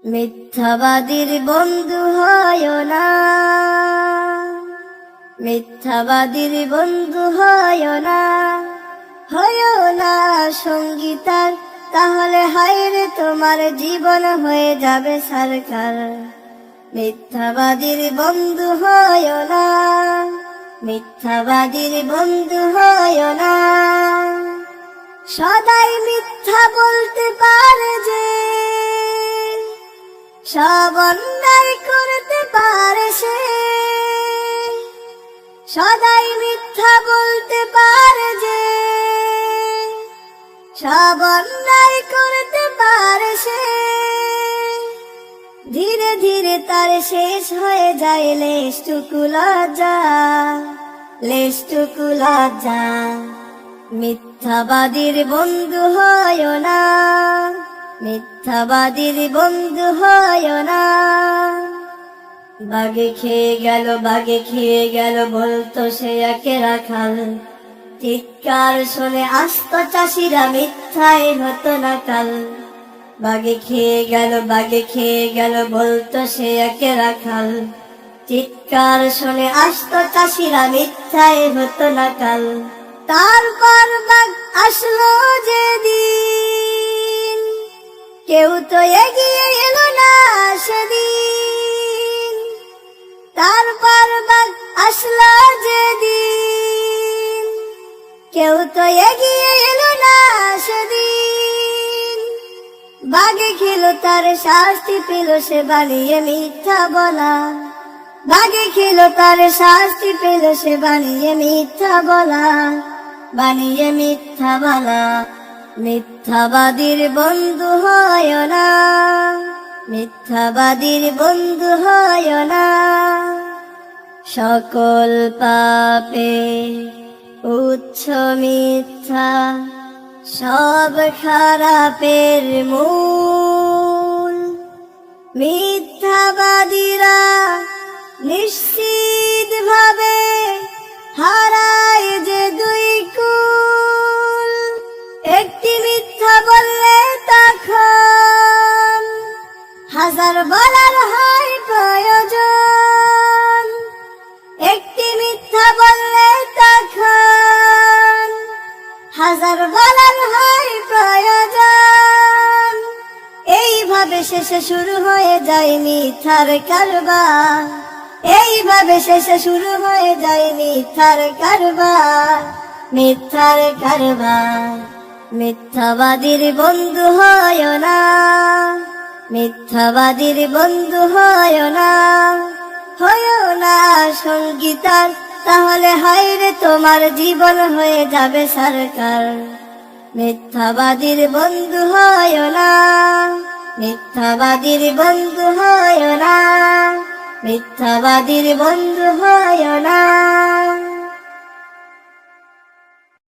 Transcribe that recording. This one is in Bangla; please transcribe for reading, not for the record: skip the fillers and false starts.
মিথ্যাবাদীর বন্ধু হয় না, মিথ্যাবাদীর বন্ধু হয় না, হয় না সঙ্গী তার, তাহলে হায়রে তোমার জীবন হয়ে যাবে সরকার। মিথ্যাবাদীর বন্ধু হয় না, মিথ্যাবাদীর বন্ধু হয় না। সদাই মিথ্যা বলতে পারে যে, সব অন্যায় করতে পারে সে। সদাই মিথ্যা বলতে পারে যে, সব অন্যায় করতে পারে সে। ধীরে ধীরে তার শেষ হয়ে যায় লেশটুকু লজ্জা, লেশটুকু লজ্জা। মিথ্যাবাদীর বন্ধু হয় না, মিথ্যাবাদীর বন্ধু হয় না। বাগে খেয়ে গেল, বাগে খেয়ে গেল বলতো সে একে রাখাল। চিৎকার শুনে আসতো চাষিরা, মিথ্যায় হতো না কাল। বাগে খেয়ে গেল, বাগে খেয়ে গেল বলতো সে একে রাখাল। চিৎকার শুনে আসতো চাষিরা, মিথ্যায় হতো না কাল। তারপর বাঘ আসলো যেদিন, কেউ তো এগিয়ে এলো না সেদিন। তারপর বাঘ আসলো যেদিন, কেউ তো এগিয়ে এলো না সেদিন। বাঘে খেলো তার শাস্তি পেল সে বানিয়ে মিথ্যা বলা। বাঘে খেলো তার শাস্তি পেল সে বানিয়ে মিথ্যা বলা, বানিয়ে মিথ্যা বলা। মিথ্যাবাদীর বন্ধু হয় না, মিথ্যাবাদীর বন্ধু হয় না। সকল পাপে উৎস মিথ্যা, সব খারাপের মূল। মিথ্যাবাদীরা নিশ্চিত ভাবে হারায় যে দুই কুল। একটি মিথ্যা বললে তখন হাজার বলার হয় প্রয়োজন। একটি মিথ্যা বললে তখন হাজার বলার হয় প্রয়োজন। এইভাবে শেষে শুরু হয়ে যায় মিথ্যার কারবার, এইভাবে শেষে শুরু হয়ে যায় মিথ্যার কারবার, মিথ্যার কারবার। মিথ্যাবাদীর বন্ধু হয় না, মিথ্যাবাদীর বন্ধু হয় না, হয় না সঙ্গী তার, তাহলে হায়রে তোমার জীবন হয়ে যাবে সরকার। মিথ্যাবাদীর বন্ধু হয় না, মিথ্যাবাদীর বন্ধু হয় না, মিথ্যাবাদীর বন্ধু হয় না।